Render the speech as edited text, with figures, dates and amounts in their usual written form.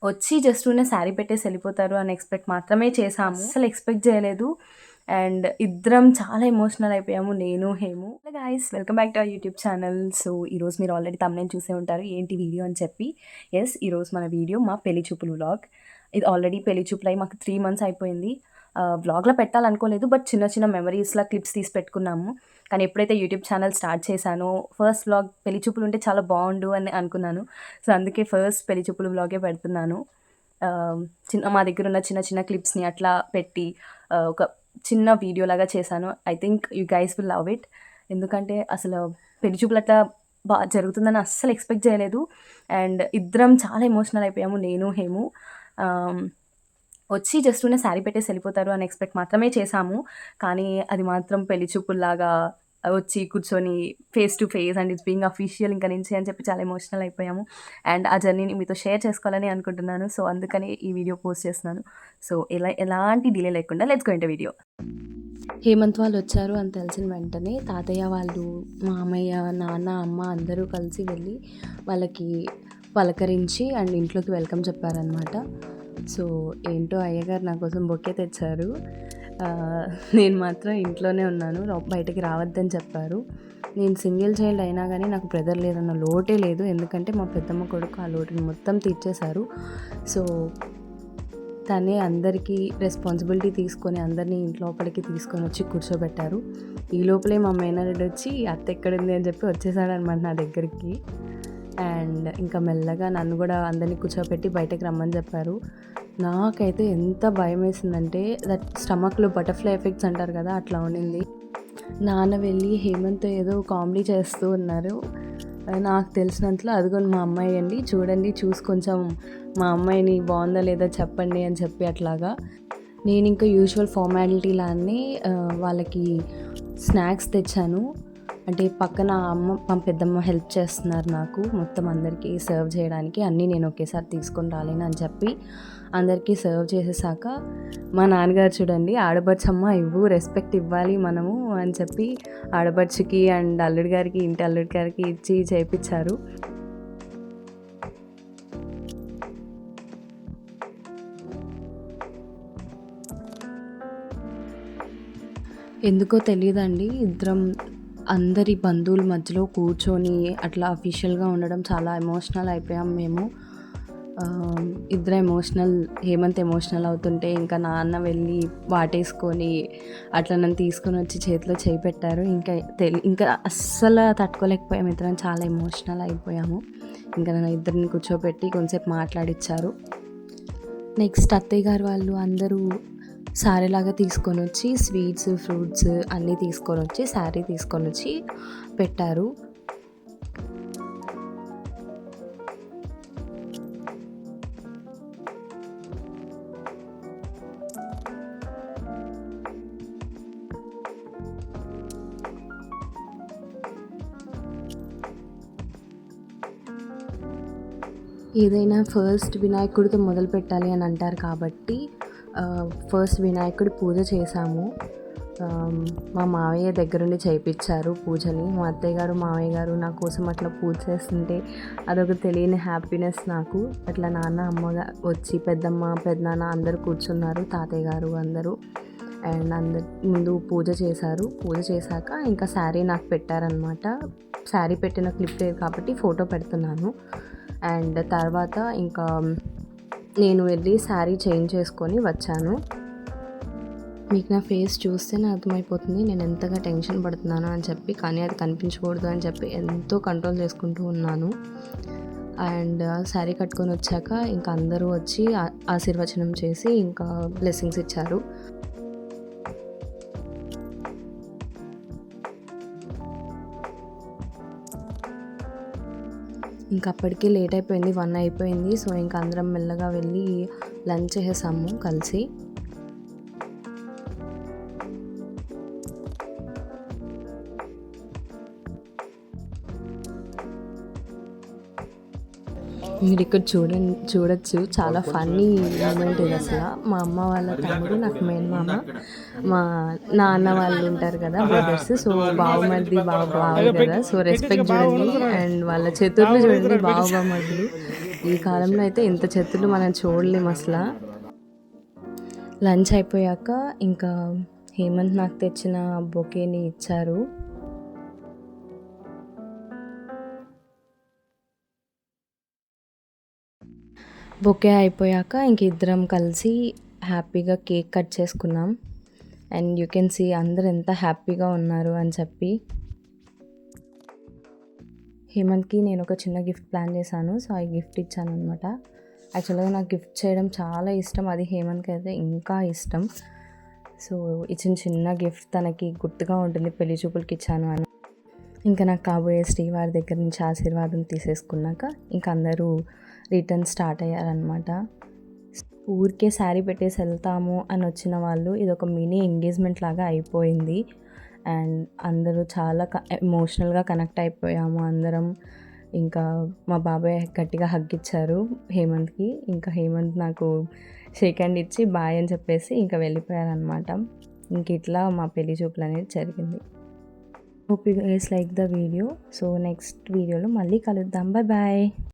వచ్చి జస్ట్ ఉన్న శారీ పెట్టేసి వెళ్ళిపోతారు అని ఎక్స్పెక్ట్ మాత్రమే చేసాము. అసలు ఎక్స్పెక్ట్ చేయలేదు. అండ్ ఇద్దరం చాలా ఎమోషనల్ అయిపోయాము, నేను Hemu. Guys, welcome back to our YouTube channel. So ఈరోజు మీరు ఆల్రెడీ తమ్ముని చూసే ఉంటారు ఏంటి వీడియో అని చెప్పి. ఎస్, ఈరోజు మన వీడియో మా పెళ్లి చూపులు వ్లాగ్. ఇది ఆల్రెడీ పెళ్లి చూపులు అయి మాకు 3 months అయిపోయింది. వ్లాగ్లో పెట్టాలనుకోలేదు, బట్ చిన్న చిన్న మెమరీస్లా క్లిప్స్ తీసి పెట్టుకున్నాము. కానీ ఎప్పుడైతే యూట్యూబ్ ఛానల్ స్టార్ట్ చేశానో ఫస్ట్ వ్లాగ్ పెళ్లి చూపులు ఉంటే చాలా బాగుండు అని అనుకున్నాను. సో అందుకే ఫస్ట్ పెళ్లి చూపులు వ్లాగే పెడుతున్నాను. మా దగ్గర ఉన్న చిన్న చిన్న క్లిప్స్ని అట్లా పెట్టి ఒక చిన్న వీడియో లాగా చేశాను. I think you guys will love it. ఎందుకంటే అసలు పెళ్లి చూపులు అట్లా బాగా జరుగుతుందని అస్సలు ఎక్స్పెక్ట్ చేయలేదు. అండ్ ఇద్దరం చాలా ఎమోషనల్ అయిపోయాము, నేను హేము. వచ్చి జస్ట్ ఉన్న శారీ పెట్టేసి వెళ్ళిపోతారు అని ఎక్స్పెక్ట్ మాత్రమే చేసాము. కానీ అది మాత్రం పెళ్లి చూపుల్లాగా వచ్చి కూర్చొని face to face and it's being official ఇంకా నుంచి అని చెప్పి చాలా ఎమోషనల్ అయిపోయాము. అండ్ ఆ జర్నీని మీతో షేర్ చేసుకోవాలని అనుకుంటున్నాను. సో అందుకని ఈ వీడియో పోస్ట్ చేస్తున్నాను. సో ఎలాంటి డిలే లేకుండా let's go into video. Hemanth వాళ్ళు వచ్చారు అని తెలిసిన వెంటనే తాతయ్య వాళ్ళు, మామయ్య, నాన్న, అమ్మ అందరూ కలిసి వెళ్ళి వాళ్ళకి పలకరించి అండ్ ఇంట్లోకి వెల్కమ్ చెప్పారనమాట. సో ఏంటో అయ్యగారు నా కోసం బొకే తెచ్చారు. నేను మాత్రం ఇంట్లోనే ఉన్నాను, బయటకి రావద్దని చెప్పారు. నేను సింగిల్ చైల్డ్ అయినా కానీ నాకు బ్రదర్ లేదన్న లోటే లేదు. ఎందుకంటే మా పెద్దమ్మ కొడుకు ఆ లోటుని మొత్తం తీర్చేశారు. సో తనే అందరికీ రెస్పాన్సిబిలిటీ తీసుకొని అందరినీ ఇంట్లోపలికి తీసుకొని వచ్చి కూర్చోబెట్టారు. ఈ లోపలే మా మేనల్లుడు వచ్చి అత్త ఎక్కడుంది అని చెప్పి వచ్చేసాడనమాట నా దగ్గరికి. అండ్ ఇంకా మెల్లగా నన్ను కూడా అందరినీ కూర్చోబెట్టి బయటకు రమ్మని చెప్పారు. నాకైతే ఎంత భయం వేసిందంటే దట్ స్టమక్లో బటర్ఫ్లై ఎఫెక్ట్స్ అంటారు కదా, అట్లా ఉండింది. నాన్న వెళ్ళి హేమంత్ ఏదో కామెడీ చేస్తూ ఉన్నారు. నాకు తెలిసినంతలో అదిగోని మా అమ్మాయి అండి, చూడండి, చూసి కొంచెం మా అమ్మాయిని బాగుందా లేదా చెప్పండి అని చెప్పి అట్లాగా. నేను ఇంకా యూజువల్ ఫార్మాలిటీ లానే వాళ్ళకి స్నాక్స్ తెచ్చాను. అంటే పక్కన మా పెద్దమ్మ హెల్ప్ చేస్తున్నారు నాకు మొత్తం అందరికీ సర్వ్ చేయడానికి. అన్నీ నేను ఒకేసారి తీసుకొని రాలేను అని చెప్పి అందరికీ సర్వ్ చేసేసాక మా నాన్నగారు చూడండి, ఆడపడుచమ్మ ఇవ్వు, రెస్పెక్ట్ ఇవ్వాలి మనము అని చెప్పి ఆడపడుచుకి అండ్ అల్లుడి గారికి, ఇంటి అల్లుడి గారికి ఇచ్చి చేయించారు. ఎందుకో తెలియదండి, ఇద్దరం అందరి బంధువుల మధ్యలో కూర్చొని అట్లా అఫీషియల్గా ఉండడం చాలా ఎమోషనల్ అయిపోయాం మేము. ఇద్దరు హేమంత్ ఎమోషనల్ అవుతుంటే ఇంకా నాన్న వెళ్ళి వాటేసుకొని అట్లా నన్ను తీసుకొని వచ్చి చేతిలో చేయి పెట్టారు. ఇంకా అస్సలు తట్టుకోలేకపోయాము, ఇద్దరం చాలా ఎమోషనల్ అయిపోయాము. ఇంకా నన్ను ఇద్దరిని కూర్చోబెట్టి కొంచెంసేపు మాట్లాడిచ్చారు. నెక్స్ట్ అత్తయ్య గారు వాళ్ళు అందరూ శారీలాగా తీసుకొని వచ్చి స్వీట్స్, ఫ్రూట్స్ అన్నీ తీసుకొని వచ్చి శారీ తీసుకొని వచ్చి పెట్టారు. ఏదైనా ఫస్ట్ వినాయకుడితో మొదలు పెట్టాలి అని అంటారు కాబట్టి ఫస్ట్ వినాయకుడి పూజ చేశాము. మా మావయ్య దగ్గరుండి చేయించారు పూజని. మా అత్తయ్య గారు, మావయ్య గారు నా కోసం అట్లా పూజ చేస్తుంటే అదొక తెలియని హ్యాపీనెస్ నాకు. అట్లా నాన్న, అమ్మగా వచ్చి పెద్దమ్మ, పెద్దనాన్న అందరూ కూర్చున్నారు, తాతయ్య గారు అందరూ. అండ్ అందరి ముందు పూజ చేశారు. పూజ చేశాక ఇంకా శారీ నాకు పెట్టారనమాట. శారీ పెట్టిన క్లిప్ లేదు కాబట్టి ఫోటో పెడుతున్నాను. అండ్ తర్వాత ఇంకా నేను వెళ్ళి శారీ చేంజ్ చేసుకొని వచ్చాను. మీకు నా ఫేస్ చూస్తేనే అర్థమైపోతుంది నేను ఎంతగా టెన్షన్ పడుతున్నాను అని చెప్పి. కానీ అది కనిపించకూడదు అని చెప్పి ఎంతో కంట్రోల్ చేసుకుంటూ ఉన్నాను. అండ్ శారీ కట్టుకొని వచ్చాక ఇంకా అందరూ వచ్చి ఆశీర్వచనం చేసి ఇంకా బ్లెస్సింగ్స్ ఇచ్చారు. ఇంకా అప్పటికే లేట్ అయిపోయింది, 1 అయిపోయింది. సో ఇంకా అందరం మెల్లగా వెళ్ళి లంచ్ చేసేసాము కలిసి. మీరు ఇక్కడ చూడొచ్చు చాలా ఫన్నీ మూమెంట్ ఇది అసలు. మా అమ్మ వాళ్ళ తమ్ముడు నాకు మెయిన్ మామ, మా నాన్న వాళ్ళు ఉంటారు కదా బ్రదర్స్. సో బావమరిది బావ కదా, సో రెస్పెక్ట్ చూడండి. అండ్ వాళ్ళ చేతుర్లు చూడండి, బావమరుదులు. ఈ కాలంలో అయితే ఇంత చెట్టులు మనం చూడలేము అసలు. లంచ్ అయిపోయాక ఇంకా హేమంత్ నాకు తెచ్చిన బొకేని ఇచ్చారు. బొకే అయిపోయాక ఇంక ఇద్దరం కలిసి హ్యాపీగా కేక్ కట్ చేసుకున్నాం. అండ్ యూ కెన్ సీ అందరు ఎంత హ్యాపీగా ఉన్నారు అని చెప్పి. హేమంత్కి నేను ఒక చిన్న గిఫ్ట్ ప్లాన్ చేశాను. సో ఆ గిఫ్ట్ ఇచ్చాను అనమాట. యాక్చువల్గా నాకు గిఫ్ట్ చేయడం చాలా ఇష్టం, అది హేమంత్కి అయితే ఇంకా ఇష్టం. సో ఇచ్చిన చిన్న గిఫ్ట్ తనకి గుర్తుగా ఉంటుంది, పెళ్లి చూపులకి ఇచ్చాను అని. ఇంకా నాకు కాబోయే శ్రీవారి దగ్గర నుంచి ఆశీర్వాదం తీసేసుకున్నాక ఇంకా అందరూ రిటర్న్ స్టార్ట్ అయ్యారనమాట. ఊరికే శారీ పెట్టేసి వెళ్తాము అని వచ్చిన వాళ్ళు ఇది ఒక మినీ ఎంగేజ్మెంట్ లాగా అయిపోయింది. అండ్ అందరూ చాలా ఎమోషనల్గా కనెక్ట్ అయిపోయాము అందరం. ఇంకా మా బాబాయ్ గట్టిగా హగ్ ఇచ్చారు హేమంత్కి. ఇంకా హేమంత్ నాకు షేక్ హ్యాండ్ ఇచ్చి బాయ్ అని చెప్పేసి ఇంకా వెళ్ళిపోయారనమాట. ఇంక ఇట్లా మా పెళ్లి చూపులు అనేది జరిగింది. Hope you guys like the video. So next వీడియోలో మళ్ళీ కలుద్దాం. Bye bye.